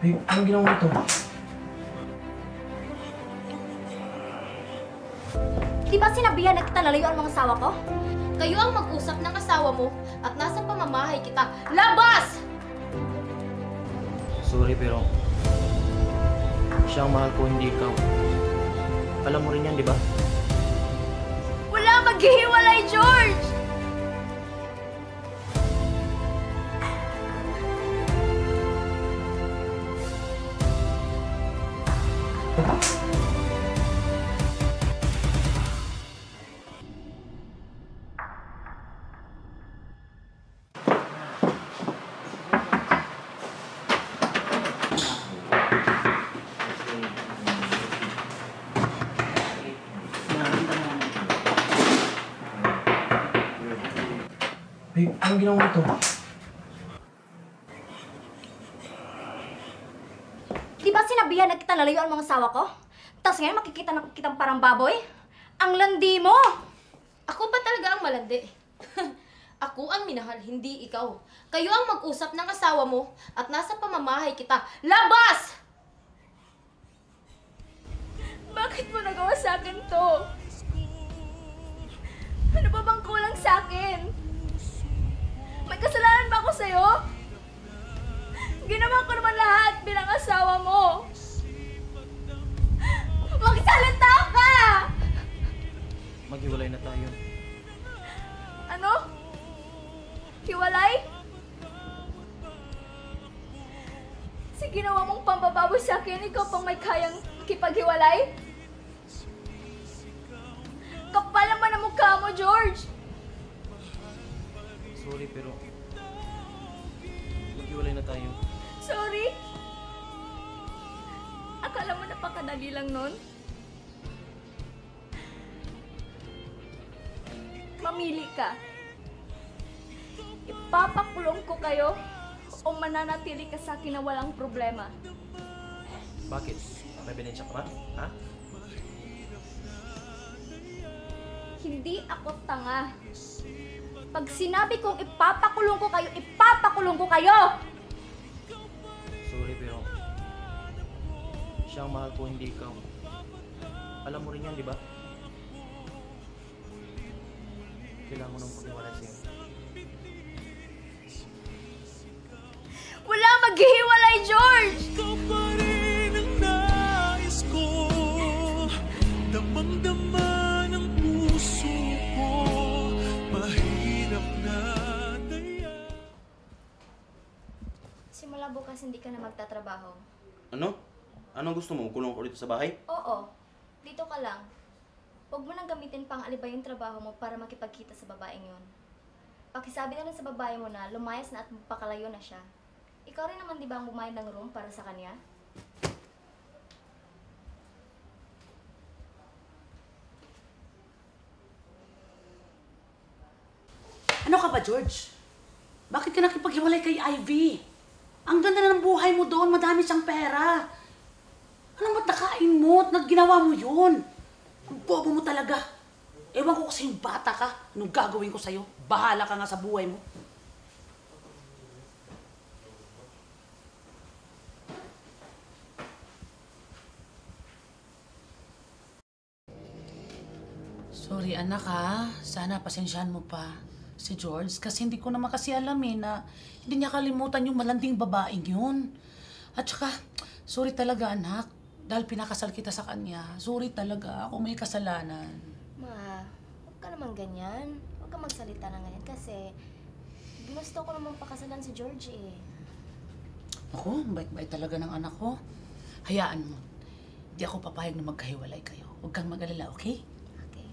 Babe, anong ginawa ito? Di ba sinabihan na kita lalayuan mga asawa ko? Kayo ang mag-usap ng asawa mo at nasa pamamahay kita. Labas! Sorry pero siya ang mahal ko, hindi ikaw. Alam mo rin yan, di ba? Wala maghihiwalay, George! Babe, anong ginawa ito? Di ba sinabihan na kita lalayuan mga asawa ko? Tapos ngayon makikita na kitang parang baboy? Ang landi mo! Ako ba talaga ang malandi? Ako ang minahal, hindi ikaw. Kayo ang mag-usap ng asawa mo at nasa pamamahay kita. Labas! Bakit mo nagawa sa akin to? Ano ba bang kulang sa akin? May kasalanan ba ako sa'yo? Ginawa ko naman lahat bilang asawa mo. Magsalita ka! Maghiwalay na tayo. Ano? Hiwalay? Sa ginawa mong pambababoy sa akin, ikaw pang may kayang makipaghiwalay? Kapal naman ang mukha mo, George! Sorry pero maghiwalay na tayo. Sorry? Akala mo napakadali lang nun? Mamili ka. Ipapakulong ko kayo o mananatili ka sa akin na walang problema. Bakit? May ebidensya ka ba? Ha? Hindi ako tanga. Pag sinabi kong ipapakulong ko kayo, ipapakulong ko kayo! Sorry pero siya ang mahal ko, hindi ikaw. Alam mo rin yan, di ba? Kailangan mo nang paghiwalay sa'yo. Wala maghihiwalay, George! Ikaw pa rin ang nais ko, damang-dama ng puso ko, mahirap na daya. Simula bukas hindi ka na magtatrabaho. Ano? Anong gusto mo? Kulong ko dito sa bahay? Oo, dito ka lang. Huwag mo nang gamitin pang alibay yung trabaho mo para makipagkita sa babaeng yun. Pakisabi na lang sa babae mo na lumayas na at magpakalayo na siya. Ikaw rin naman di ba ang bumayad ng room para sa kanya? Ano ka ba, George? Bakit ka nakipaghiwalay kay Ivy? Ang ganda na ng buhay mo doon, madami siyang pera. Ano ba't nakain mo at ginawa mo yun? Ang bobo mo talaga. Ewan ko kasi yung bata ka. Anong gagawin ko sa'yo? Bahala ka nga sa buhay mo. Sorry anak ha. Sana pasensyahan mo pa si George kasi hindi ko naman kasi alam na hindi niya kalimutan yung malanding babaeng yun. At saka, sorry talaga anak. Dahil pinakasal kita sa kanya. Sorry talaga. Ako may kasalanan. Ma, huwag ka naman ganyan. Huwag ka magsalita na ganyan kasi ginusto ko naman pakasalan si George eh. Ako, bait-bait talaga ng anak ko. Hayaan mo. Hindi ako papayag na magkahiwalay kayo. Huwag kang mag-alala, okay? Okay.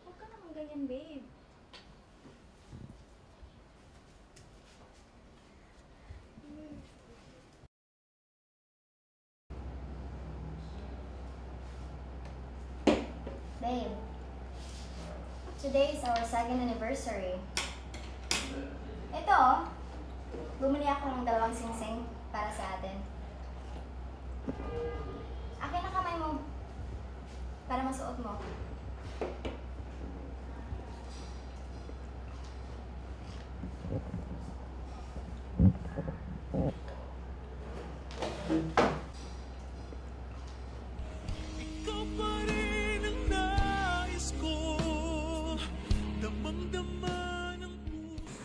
Huwag ka naman ganyan, babe. Today is our second anniversary. Ito, bumili ako ng 2 singsing para sa atin. Akin na kamay mo para masuot mo. Ikaw pa rin ang nais ko, damang-dama ng puso.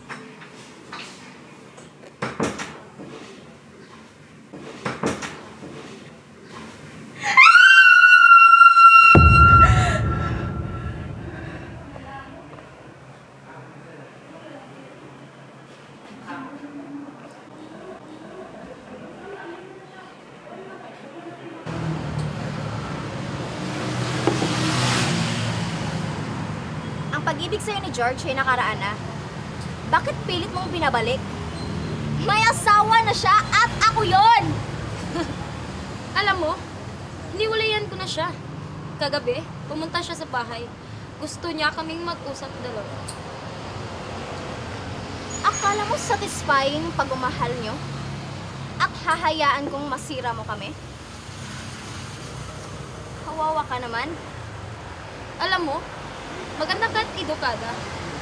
Ang pag-ibig sa'yo ni George ay nakaraan na. Bakit pilit mong binabalik? May asawa na siya at ako yon. Alam mo, hiniwalayan ko na siya. Kagabi, pumunta siya sa bahay. Gusto niya kaming mag-usap dalawa. Akala mo satisfying pagmamahal nyo? At hahayaan kong masira mo kami? Kawawa ka naman. Alam mo, maganda ka at edukada.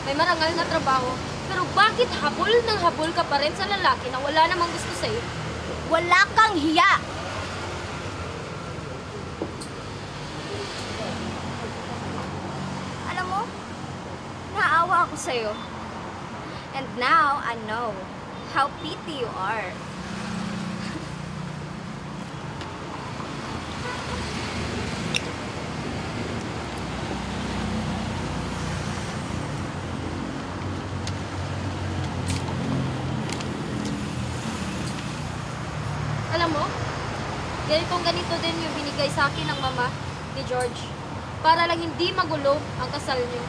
May marangal na trabaho. Pero bakit habol ng habol ka pa rin sa lalaki na wala namang gusto sa'yo? Wala kang hiya! Alam mo, naawa ako sa'yo. And now, I know how pity you are. Alam mo, ganito din yung binigay sa akin ng mama ni George. Para lang hindi magulo ang kasal niyo.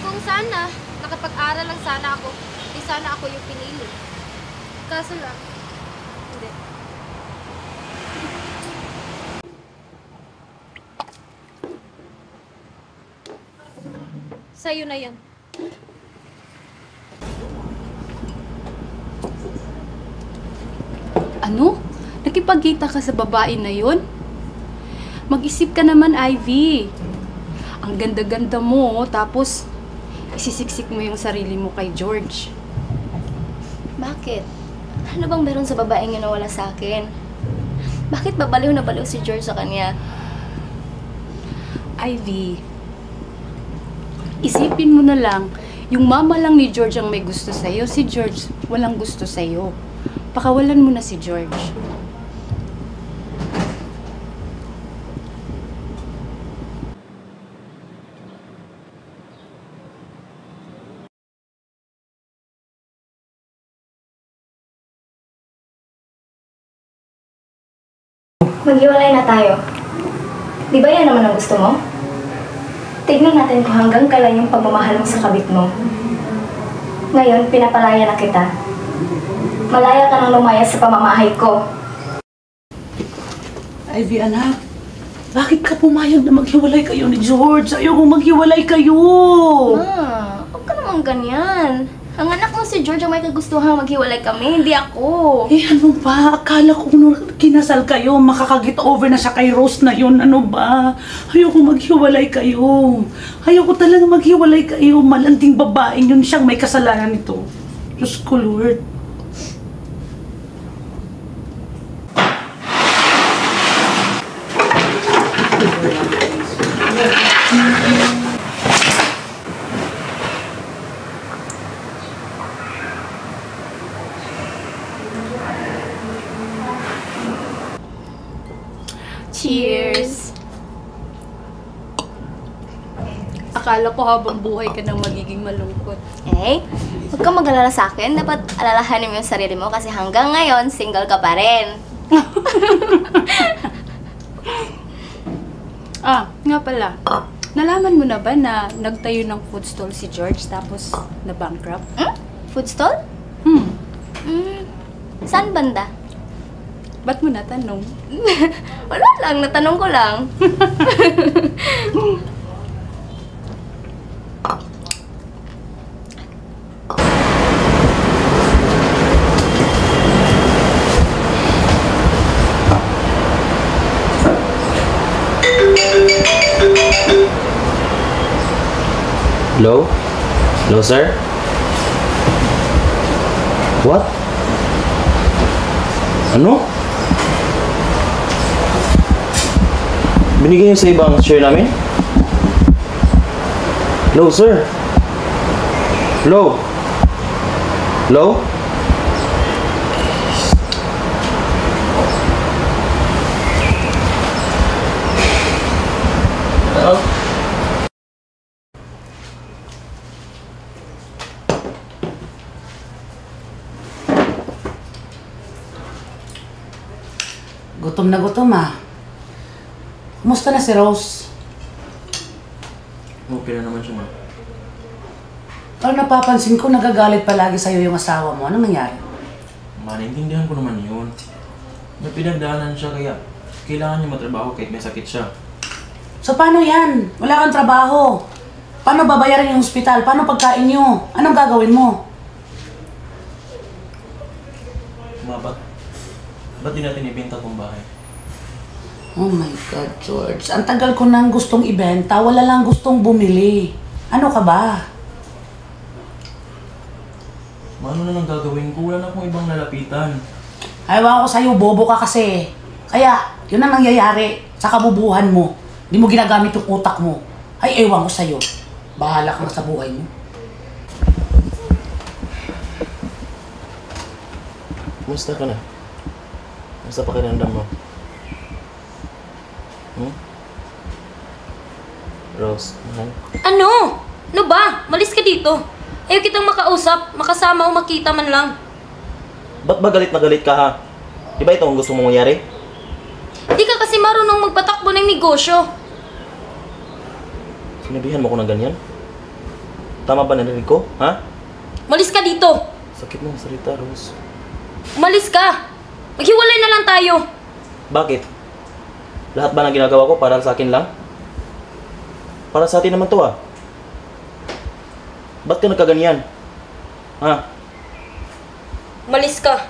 Kung sana, nakapag-aral lang sana ako, di sana ako yung pinili. Kaso lang, hindi. Sa'yo na yan. Ano? Nakipagkita ka sa babae na yon? Mag-isip ka naman, Ivy. Ang ganda-ganda mo, tapos isisiksik mo yung sarili mo kay George. Bakit? Ano bang meron sa babaeng yun na wala sa akin? Bakit babaliw na baliw si George sa kanya? Ivy, isipin mo na lang, yung mama lang ni George ang may gusto sa'yo, si George walang gusto sa'yo. Pakawalan mo na si George. Maghiwalay na tayo. Di ba yan naman ang gusto mo? Tignan natin kung hanggang kailan yung pagmamahal mo sa kabit mo. Ngayon, pinapalaya na kita. Malaya ka nang lumaya sa pamamahay ko. Ivy, anak, bakit ka pumayag na maghiwalay kayo ni George? Ayoko maghiwalay kayo. Huwag ka naman ganyan. Ang anak mo si George ang may kagustuhan maghiwalay kami, hindi ako. Eh, ano ba? Akala ko nung kinasal kayo, makakagit over na siya kay Rose na yun. Ano ba? Ayoko maghiwalay kayo. Ayoko talaga maghiwalay kayo. Malanding babaeng yun siyang may kasalanan nito. Diyos ko, Lord. Cheers! Akala ko habang buhay ka nang magiging malungkot. Eh, huwag kang mag-alala sa akin. Dapat alalahanin mo yung sarili mo kasi hanggang ngayon, single ka pa rin. Nga pala. Nalaman mo na ba na nagtayo ng food stall si George tapos na-bankrupt? Food stall? Saan banda? Ba't mo natanong? Wala lang, natanong ko lang. Hello? Hello, sir? What? Ano? Binigay niyo sa ibang share namin? Hello, sir? Hello? Hello? Hello? Gutom na gutom ah. Kumusta na si Rose? Okay na naman siya, ma. Parang napapansin ko nagagalit palagi sa'yo yung asawa mo. Anong nangyari? Ma, naintindihan ko naman yun. May pinagdaanan siya kaya kailangan niya matrabaho kahit may sakit siya. So paano yan? Wala kang trabaho. Paano babayaran yung ospital? Paano pagkain nyo? Anong gagawin mo? Ma, ba't di natin ibenta tong bahay? Oh my God, George. Ang tagal ko nang gustong ibenta. Wala lang gustong bumili. Ano ka ba? Ma, ano na lang gagawin ko? Wala na akong ibang lalapitan. Ayaw ko sa'yo, bobo ka kasi. Kaya, yun ang nangyayari sa kabubuhan mo. Hindi mo ginagamit yung utak mo. Ay, ewan ko sa'yo. Bahala ka na sa buhay mo. Kumusta ka na? Kumusta pakiramdam mo? Rose, mahal? Ano? Ano ba? Malis ka dito. Ayaw kitang makausap, makasama o makita man lang. Ba't ba galit na galit ka, ha? Di ba ito ang gusto mong mangyari? Di ka kasi marunong magpatakbo ng negosyo. Sinabihan mo ko na ganyan? Tama ba narinig ko, ha? Malis ka dito. Sakit ng salita, Rose. Umalis ka. Maghiwalay na lang tayo. Bakit? Lahat ba ng ginagawa ko para sa akin lang? Para sa atin naman to, ah. Ba't ka nagkaganyan? Ha? Umalis ka.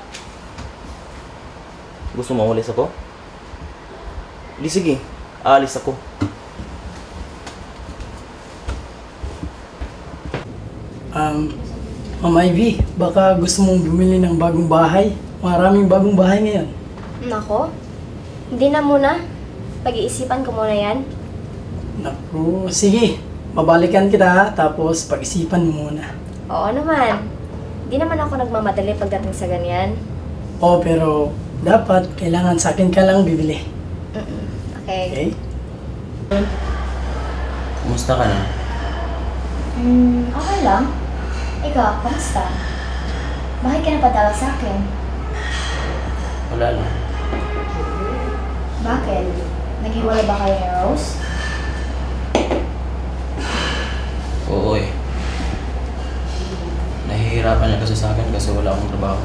Gusto mo umalis ako? Di sige, aalis ako. Ma'am Ivy, baka gusto mong bumili ng bagong bahay. Maraming bagong bahay ngayon. Nako, hindi na muna. Pag-iisipan ko muna yan. Naku, sige. Babalikan kita ha, tapos pag-isipan mo muna. Oo naman. Hindi naman ako nagmamadali pagdating sa ganyan. Oh, pero dapat kailangan sa akin ka lang bibili. Okay. Okay? Kumusta ka na? Okay lang. Ikaw, kamusta? Bakit ka napadala sa akin? Wala lang. Bakit? Naghiwalay ba kayo ni Rose? Oo eh. Nahihirapan niya kasi sa akin kasi wala akong trabaho.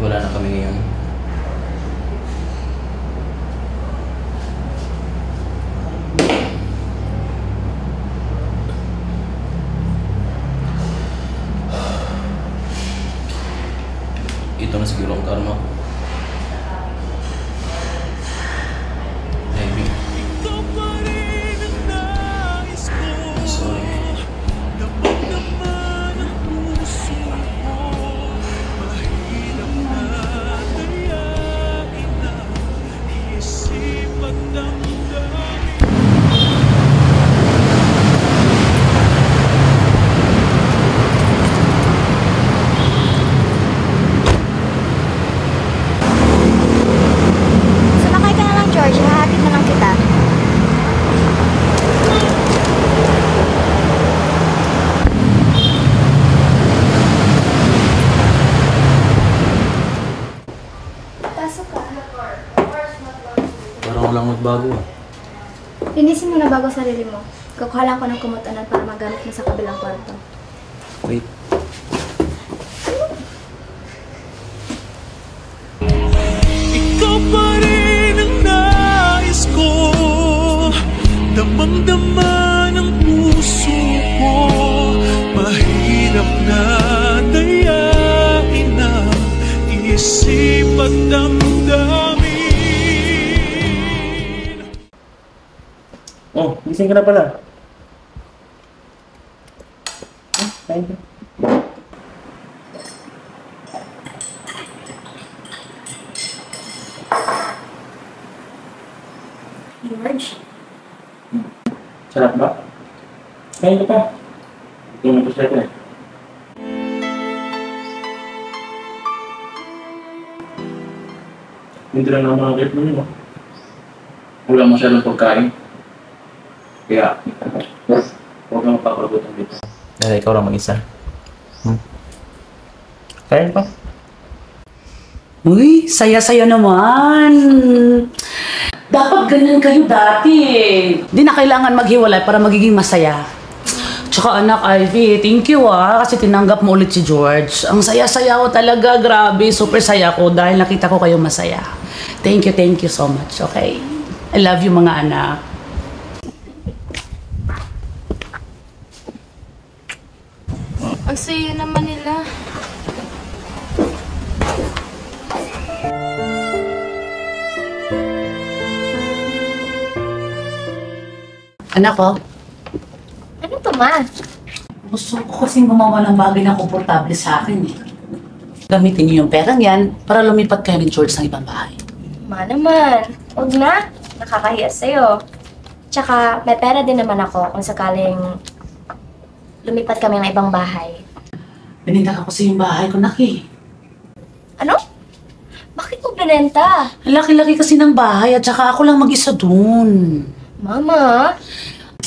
Wala na kami ngayon. Ito na siguro ang karma ko. Ivy. Ikaw pa rin ang nais ko. Sorry. Damang-dama ng puso ko. Mahirap na dayain ang isip at damdamin. Sumakay ka na lang, George. Hahatid na lang kita. Pasok ka. Parang walang nagbago ah. Linisin mo na bago sarili mo. Kukuha lang ko ng kumutunan para magamit mo sa kabilang kwarto. Wait. Ikaw pa rin ang nais ko. Damang-dama ng puso ko. Mahirap na dayain ang isip at damdamin. gising ka na pala. Kain ka. George? Sarap ba? Kain ka pa. Ito mo gusto ko eh. Hindi lang naman ang ritmo mo. Wala masyadong pagkain. Kaya, huwag kang mapapalagutan dito. Dahil ikaw lang mag-isa. Kain pa. Uy, saya-saya naman. Dapat ganyan kayo dati. Di na kailangan maghiwalay para magiging masaya. Tsaka anak Ivy, thank you kasi tinanggap mo ulit si George. Ang saya-saya ko talaga, grabe. Super saya ko dahil nakita ko kayong masaya. Thank you so much, okay? I love you mga anak. Ang saya naman nila. Anak ko, Ano to, ma? gusto ko kasing gumawa ng bagay na komportable sa akin eh. Gamitin niyo yung perang yan para lumipat kayo ni George ng ibang bahay. Ma naman. Huwag na. Nakakahiya sa'yo. Tsaka, may pera din naman ako kung sakaling lumipat kami ng ibang bahay. Binenta ko kasi yung bahay ko, Naki. Ano? Bakit mo binenta? Ang laki-laki kasi ng bahay at saka ako lang mag-isa dun. Mama?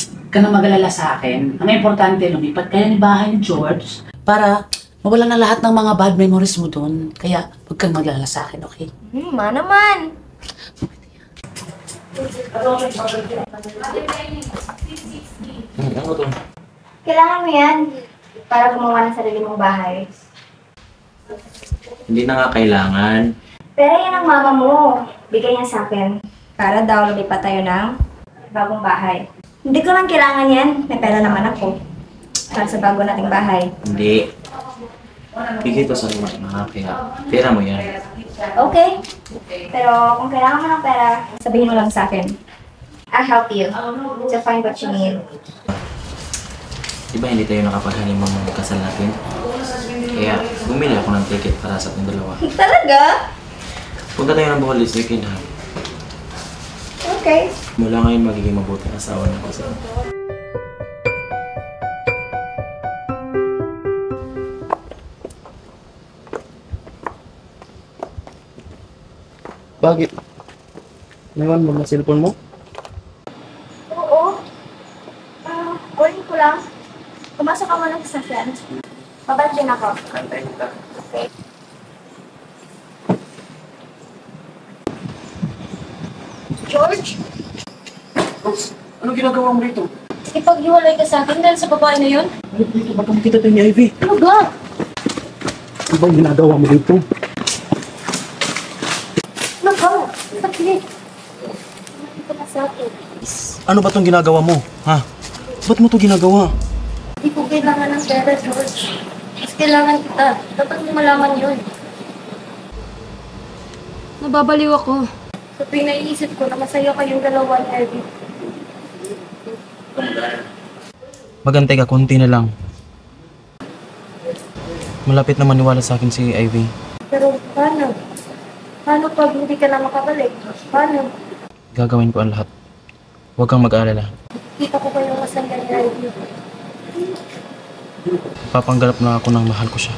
Huwag ka na mag-alala sa akin. Ang importante, lumipat kayo ni bahay ni George para mawala na lahat ng mga bad memories mo dun. Kaya huwag kang mag-alala sa akin, okay? Ma naman. Ano to? Kailangan mo yan para gumawa ng sarili mong bahay. Hindi na nga kailangan. Pero yan ang mama mo. Bigay niya sa akin. Para daw lumipat tayo ng bagong bahay. Hindi ko lang kailangan yan. May pera naman ako. Para sa bago nating bahay. Hindi. Bigay to sa mga kaya pera mo yan. Okay. Pero kung kailangan mo ng pera, sabihin mo lang sa akin. I'll help you to find what you need. Di ba hindi tayo nakapag-honeymoon ng kasal natin? Kaya bumili ako ng ticket para sa ating dalawa. Talaga? Punta tayo ng Bohol this weekend ha. Okay. Mula ngayon magiging mabuting asawa ng kasi. Bakit? Naiwan mo na cellphone mo? Oo. Uling ko lang. Pumasok ka muna sa sasakyan. Babalik din ako. Kantay kita. Okay. George, Rose, ano ginagawa mo rito? Ipaghiwalay ka sa akin dahil sa babae na yun? Ano dito? Ba't makita tayo ni Ivy? Ano ba? Ano ba yung ginagawa mo dito? Ano ba? Bakit? Ito na sa akin. Ano ba itong ginagawa mo? Ha? Ba't mo ito ginagawa? Hindi ko kailangan ng pera, George. Mas kailangan kita. Dapat mo malaman yun. Nababaliw ako. Sa tuwing naiisip ko na masaya kayong dalawa ni Ivy. Magantay ka, konti na lang. Malapit na maniwala sa akin si Ivy. Pero paano? Paano pag hindi ka na makabalik? Paano? Gagawin ko ang lahat. Huwag kang mag-alala. Kita ko kayong masaya ni Ivy. Papanggap na ako ng mahal ko siya.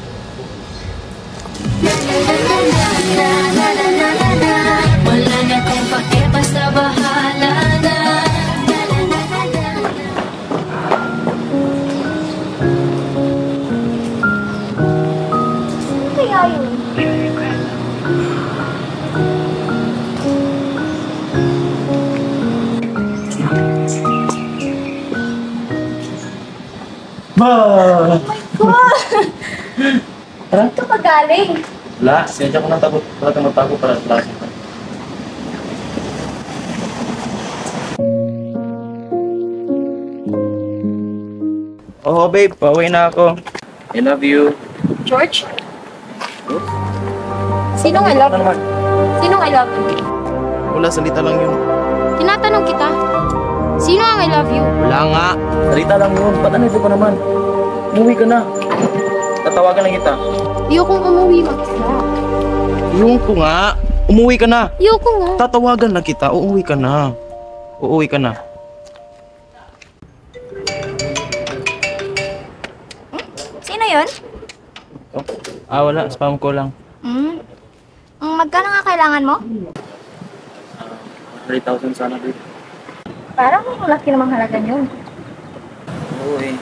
Wala na kong pake, basta bahala na. ano kaya yun? Ba! Ito ka galing. Wala, sinadya ko ng tago para tumatago para sa klase ko. Oo, babe. Pauwi na ako. I love you. George? Sinong I love you? Sinong I love you? Wala, salita lang yun. Tinatanong kita. Sino ang I love you? Wala nga. Salita lang yun. Ba't ano ito pa naman? Umuwi ka na. Tatawagan lang kita. Ayokong umuwi, Max. Yung ko nga. Umuwi ka na. Ayoko nga. Tatawagan na kita. Uuwi ka na. Uuwi ka na. Sino yun? Oh. Wala. Spam ko lang. Magkano nga kailangan mo? 3,000 sana, babe. Parang laki namang halaga yun. Oo eh.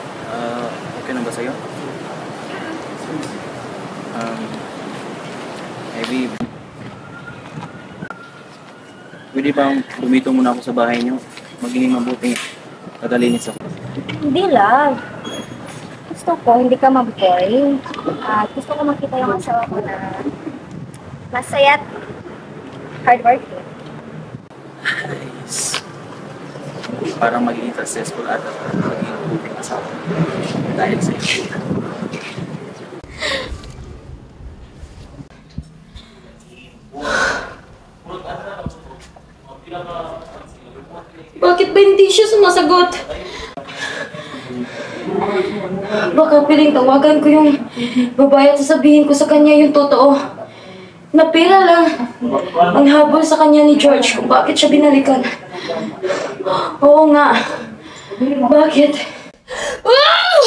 Okay na ba sa'yo? Babe. Pwede bang bumito muna ako sa bahay niyo? Magiging mabuting kadalinis ako. Hindi lang. Gusto ko, hindi ka mabuhay. Gusto ko makita yung asawa ko na masaya at hardworking. Nice. Parang magiging successful at magiging mabuting asawa. Dahil sa iyo. Bakit ba hindi siya sumasagot? Baka piling tawagan ko yung babae at sasabihin ko sa kanya yung totoo. Napila lang ang habol sa kanya ni George kung bakit siya binalikan. Oo nga. Bakit? Ah!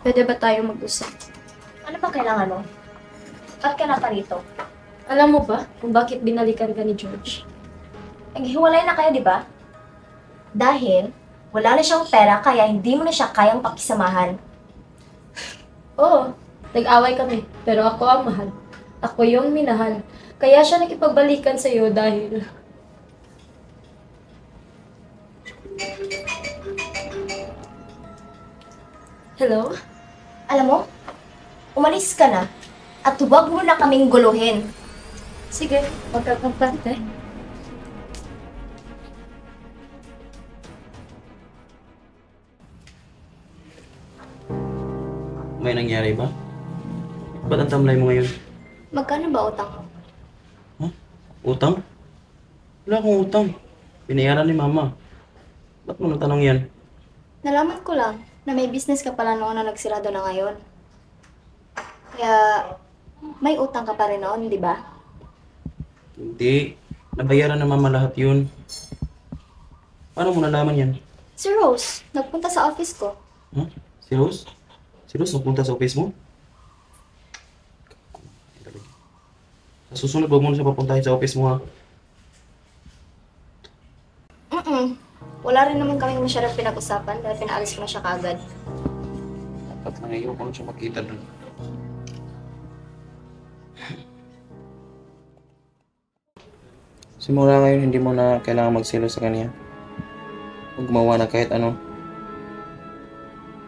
Pwede ba tayo mag-usap? Ano ba kailangan mo? Ba't ka na pa rito? Alam mo ba kung bakit binalikan ka ni George? Naghiwalay na kayo, di ba? Dahil wala na siyang pera kaya hindi mo na siya kayang pakisamahan. Oo, nag-away kami, pero ako ang mahal. Ako yung minahal. Kaya siya nakipagbalikan sa'yo dahil... Hello? Alam mo, umalis ka na at huwag mo na kaming guluhin. Sige, magkakampante. May nangyari ba? Ba't ang tamlay mo ngayon? Magkano ba utang mo? Utang? Wala akong utang. Binayaran ni Mama. Ba't mo natanong yan? Nalaman ko lang na may business ka pala noon na nagsirado na ngayon. Kaya may utang ka pa rin noon, di ba? Hindi. Nabayaran na Mama lahat yun. Paano mo nalaman yan? Si Rose, nagpunta sa office ko. Huh? Si Rose? Si Rose nagpunta sa office mo? Sa susunod, huwag mo na siya papuntahin sa office mo, ha? Wala rin naman kaming masyadong pinag-usapan dahil pinaalis ko na siya kaagad. Dapat lang ayaw ko na siya makita doon. Simula ngayon, hindi mo na kailangan magsilo sa kanya. Huwag gumawa na kahit ano.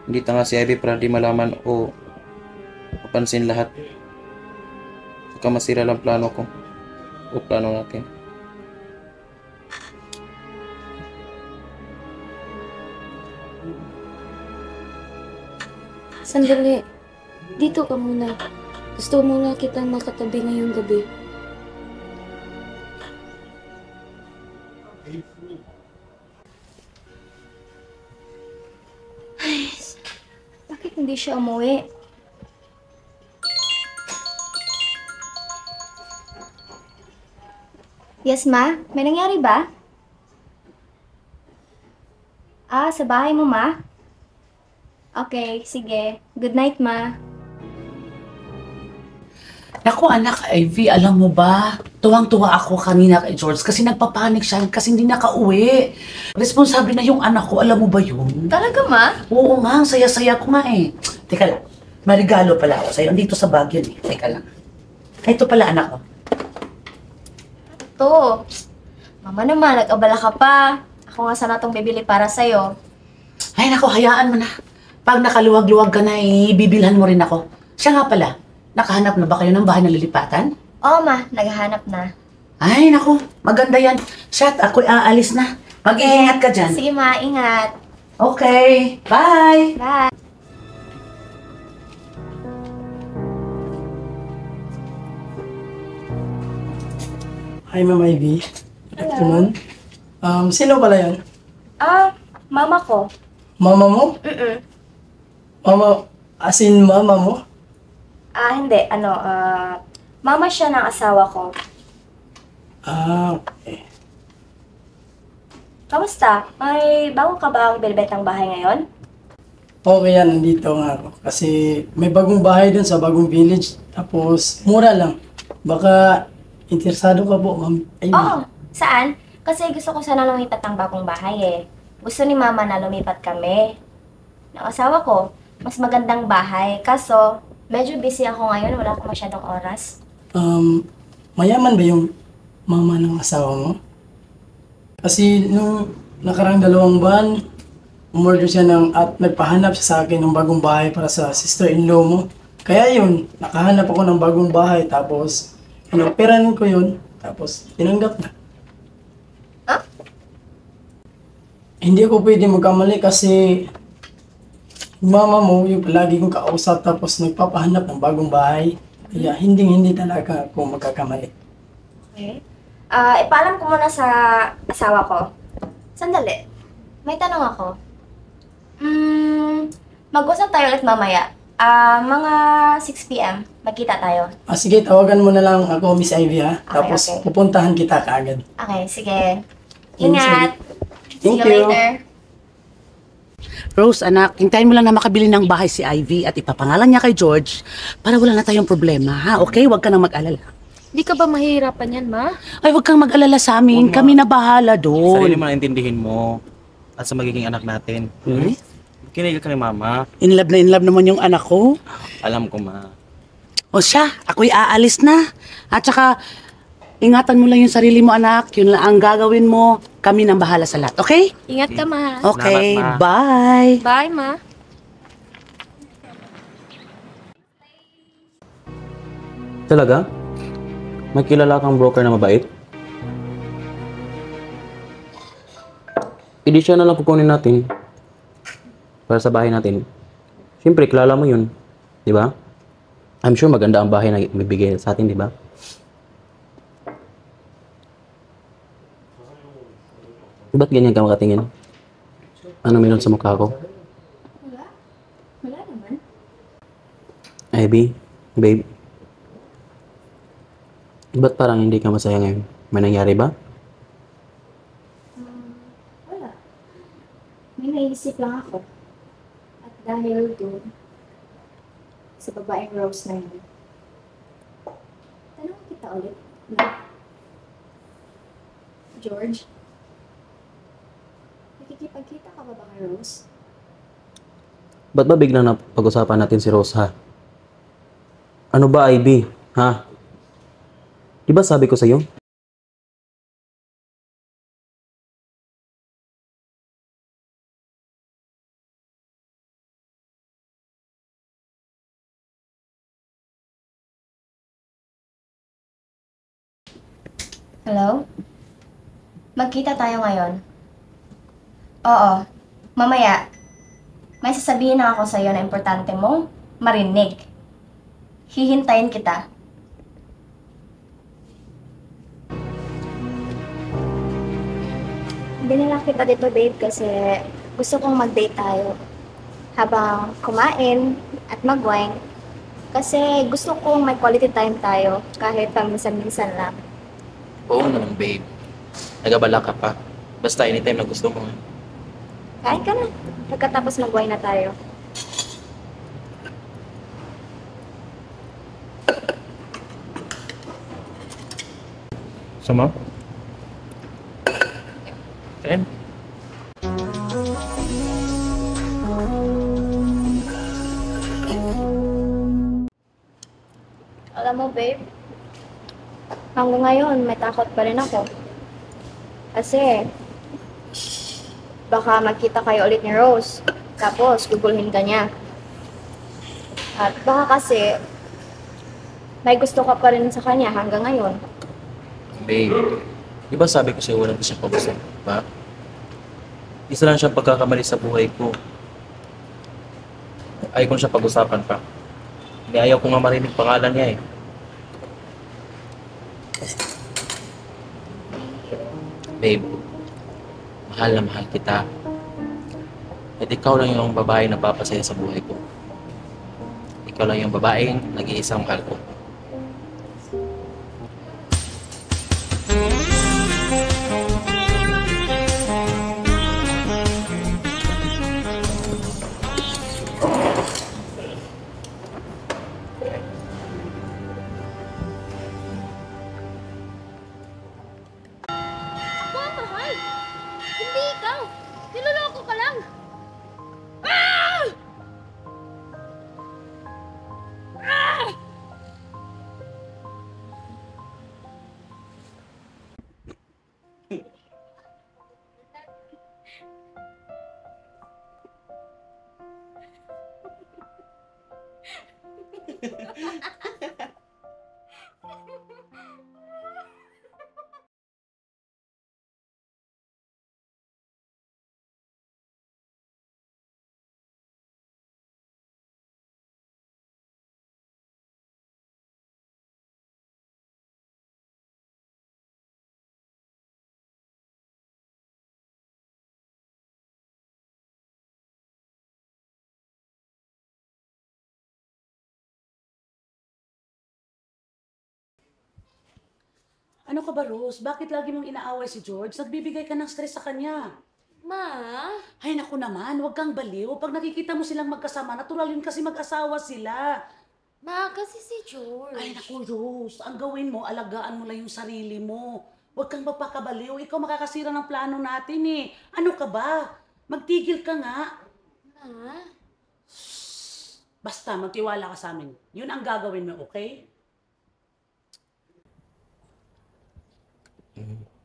Hindi tanga si Ivy para di malaman o mapansin lahat. Baka masira lang plano ko o plano natin. Sandali. Dito ka muna. Gusto muna kitang makatabi ngayong gabi. Ay, bakit hindi siya umuwi? Yes, Ma? May nangyari ba? Sa bahay mo, Ma? Okay, sige. Good night, Ma. Naku anak, Ivy, alam mo ba? Tuwang-tuwa ako kanina kay George kasi nagpapanik siya kasi hindi nakauwi. Responsable na yung anak ko, alam mo ba yun? Talaga, Ma? Oo nga, ang saya-saya ko nga eh. Teka lang, may regalo pala ako sa'yo. Andito sa bag yun eh. Teka lang. Ito pala anak ko. To. Mama naman, nag-abala ka pa. Ako nga sana itong bibili para sa'yo. Ay naku, hayaan mo na. Pag nakaluwag-luwag ka na eh, bibilhan mo rin ako. Siya nga pala, nakahanap na ba kayo ng bahay na lilipatan? Oo, Ma. Naghahanap na. Ay naku, maganda yan. Siya at ako'y aalis na. Mag-iingat ka dyan. Sige ma, ingat. Okay. Bye! Bye. Hi, Ma'am Ivy. Good afternoon. Sino pala yan? Mama ko. Mama mo? Mm-mm. Mama, as in mama mo? Hindi. Mama siya ng asawa ko. Okay. Kamusta? May bago ka ba ang bilibetang bahay ngayon? Okay yan, nandito nga ako. Kasi may bagong bahay dun sa bagong village. Tapos, mura lang. Baka interesado ka po, Ma'am Ivy. Oo. Saan? Kasi gusto ko sana lumipat ng bagong bahay eh. Gusto ni mama na lumipat kami. Ng asawa ko, mas magandang bahay. Kaso, medyo busy ako ngayon. Wala akong masyadong oras. Mayaman ba yung mama ng asawa mo? Kasi nung nakarang 2 buwan, umorder siya at nagpahanap siya sa akin ng bagong bahay para sa sister-in-law mo. Kaya yun, nakahanap ako ng bagong bahay tapos inoperan ko yun, tapos tinanggap na. Hindi ako pwede magkamali kasi mama mo yung palagi kong kausap tapos nagpapahanap ng bagong bahay. Kaya hindi talaga ako magkakamali. Okay. Ipaalam ko muna sa asawa ko. Sandali. May tanong ako. Mag-usap tayo ulit mamaya. Mga 6 p.m. Magkita tayo. Sige, tawagan mo na lang ako, Miss Ivy ha. Okay, Tapos okay. pupuntahan kita kaagad. Okay, sige. Ingat. See Thank you you. later. Rose, anak, hintayin mo lang na makabili ng bahay si Ivy at ipapangalan niya kay George para wala na tayong problema, ha? Okay? Huwag ka nang mag-alala. Di ka ba mahihirapan yan, ma? Ay, huwag kang mag-alala sa amin. Huwag, Ma. Kami na bahala Sarili doon. mo na intindihin mo. At sa magiging anak natin. Hmm? Kinilig ka ni Mama. In love naman yung anak ko. Alam ko, Ma. O siya, ako'y aalis na. At saka, ingatan mo lang yung sarili mo, anak. Yun lang ang gagawin mo. Kami nang bahala sa lahat, okay? Ingat ka, ma. Okay, Salamat, Ma. bye. Bye, ma. Talaga? May kilala kang broker na mabait? Hindi siya na lang kukunin natin. Para sa bahay natin. Siyempre, kilala mo yun. Di ba? I'm sure maganda ang bahay na bibigay sa atin, di ba? Ba't ganyan ka makatingin? Ano meron sa mukha ko? Wala naman. Ivy, babe. Ba't parang hindi ka masaya ngayon? May nangyari ba? Wala. May naisip lang ako. At dahil doon, sa babaeng Rose na yun, tanong kita ulit. George, nakikipagkita ka ba kay Rose? Ba't ba biglang napag-usapan natin si Rose, ha? Ano ba, Ivy? Ha? Di ba sabi ko sa'yo? Hello? Magkita tayo ngayon. Oo. Mamaya. May sasabihin na ako sa'yo na importante mong marinig. Hihintayin kita. Dinala kita dito, babe, kasi gusto kong mag-date tayo. Habang kumain at mag-wine. Kasi gusto kong may quality time tayo kahit paminsan-minsan lang. Oo naman, babe. Nagabala ka pa. Basta anytime na gusto mo. Kain ka na. Pagkatapos mag-wine na tayo. Sama? Kain. Alam mo, babe, hanggang ngayon, may takot pa rin ako. Kasi, baka magkita kayo ulit ni Rose. Tapos, gugulhin ka niya. At baka kasi, may gusto ka pa rin sa kanya hanggang ngayon. Babe, di ba sabi ko sa'yo walang siyang pag-usap, ba? Isa lang siyang pagkakamali sa buhay ko. Ayaw ko na siya pag-usapan pa. Hindi, ayaw ko nga marinig pangalan niya eh. Babe, mahal na mahal kita. At ikaw lang yung babae na papasaya sa buhay ko. Ikaw lang yung babaeng nag-iisang mahal ko. Ako ang mahal! Hindi ikaw! Niloloko ka lang! Ano ka ba, Rose? Bakit lagi mong inaaway si George? Nagbibigay ka ng stress sa kanya. Ma? Ay, naku naman, huwag kang baliw. Pag nakikita mo silang magkasama, natural yun kasi mag-asawa sila. Ma, kasi si George. Ay, naku, Rose. Ang gawin mo, alagaan mo lang yung sarili mo. Huwag kang mapakabaliw. Ikaw makakasira ng plano natin eh. Ano ka ba? Magtigil ka nga. Ma? Basta, magtiwala ka sa amin. Yun ang gagawin mo, okay?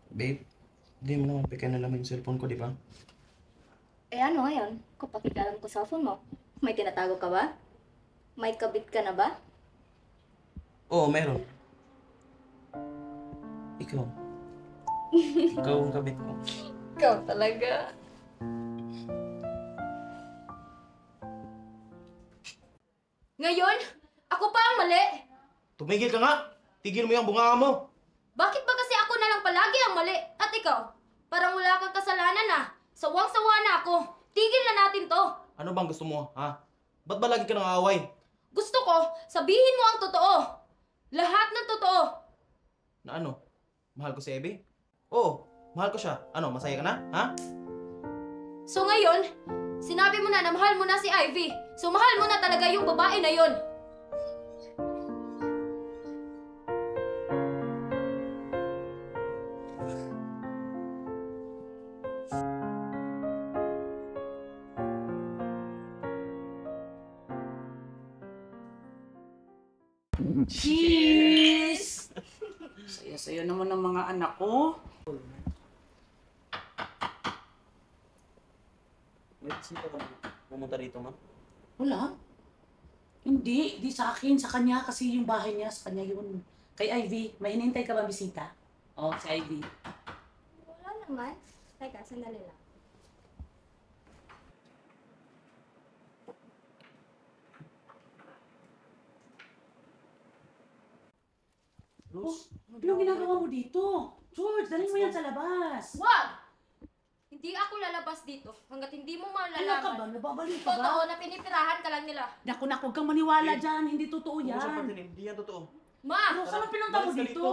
Babe, hindi mo naman pinalaman yung cellphone ko, di ba? Eh ano ngayon? Kapag ikalam ko sa phone mo, may tinatago ka ba? May kabit ka na ba? Oo, meron. Ikaw. Ikaw ang kabit ko. Ikaw talaga. Ngayon, ako pa ang mali. Tumigil ka nga! Tigil mo yung bunganga mo! Bakit ba kasi ako na lang palagi ang mali? At ikaw, parang wala kang kasalanan na. Sawang-sawa na ako. Tigil na natin to. Ano bang gusto mo, ha? Ba't ba lagi ka nang aaway? Gusto ko, sabihin mo ang totoo. Lahat ng totoo. Na ano? Mahal ko si Abby? Oo, mahal ko siya. Ano, masaya ka na, ha? So ngayon, sinabi mo na mahal mo na si Ivy. So mahal mo na talaga yung babae na yon. Cheers! Saya-saya naman ng mga anak ko. Wait, sino ka pumunta dito, ma? Wala. Hindi, di sa akin, sa kanya kasi yung bahay niya, sa kanya yun. Kay Ivy, may hinintay ka ba bisita? Oo, si Ivy. Wala naman. Teka, sandali lang. Rose? Ano yung ginagawa mo dito? George, dalhin mo yan sa labas. Wag! Hindi ako lalabas dito hanggat hindi mo Ano ka ba? malalaman. Nababalik ka Totoo ba? na pinipirahan ka lang nila. Naku, huwag kang maniwala dyan. Hindi totoo Huwag mo siyang yan. pantinin. Hindi yan totoo. Ma! Ano, saan ang pinunta mo Balis ka dito?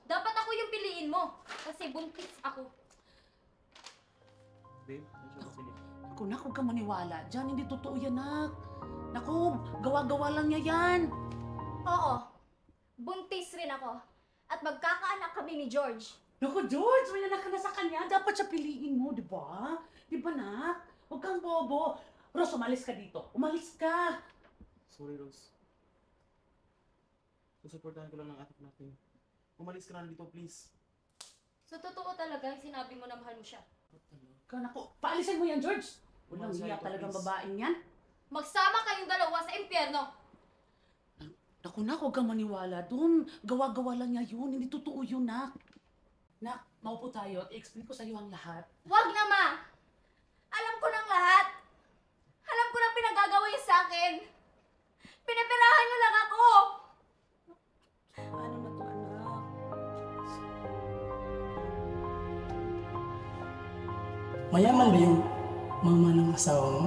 Dapat ako yung piliin mo. Kasi buntis ako. Babe, ano siya pantinin? Naku, huwag kang maniwala dyan. Hindi totoo yan, nak. Naku, gawa-gawa lang niya yan. Oo. Buntis rin ako. At magkakaanak kami ni George. Naku, George, may anak ka na sa kanya. Dapat siya piliin mo, di ba? Di ba, nak? Huwag kang bobo. Rose, umalis ka dito. Umalis ka. Sorry, Rose. Susuportahan ko lang ng atik natin. Umalis ka na dito, please. So, totoo talaga yung sinabi mo na mahal mo siya. Naku, paalisin mo yan, George. Walang Umalis ka hiya dito, talagang please. babaeng yan. Magsama kayong dalawa sa impyerno. Naku, nak, huwag kang maniwala dun. Gawa-gawa lang niya yun. Hindi totoo yun, nak. Nak, maupo tayo at i-explain ko sa iyo ang lahat. Wag na, Ma! mayaman ba yung mama ng asawa mo?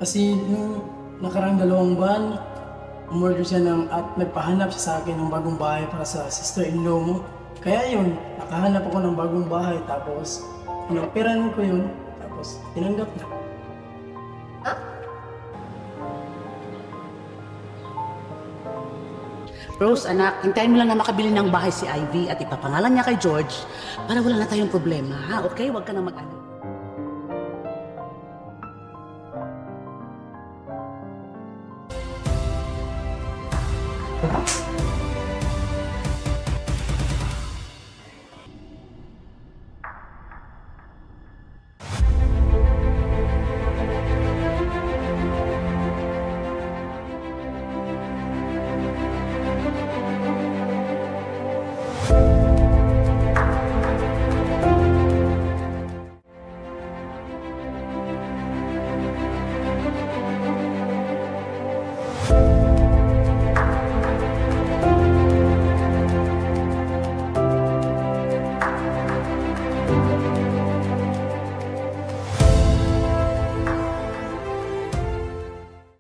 Kasi nung nakarang 2 buwan, umorder siya at nagpahanap siya sa akin ng bagong bahay para sa sister-in-law mo. Kaya yun, nakahanap ako ng bagong bahay, tapos inoperan ko yun, tapos tinanggap na. Rose, anak, hintayin mo lang na makabili ng bahay si Ivy at ipapangalan niya kay George para wala na tayong problema, ha? Okay? Huwag ka na mag-alala.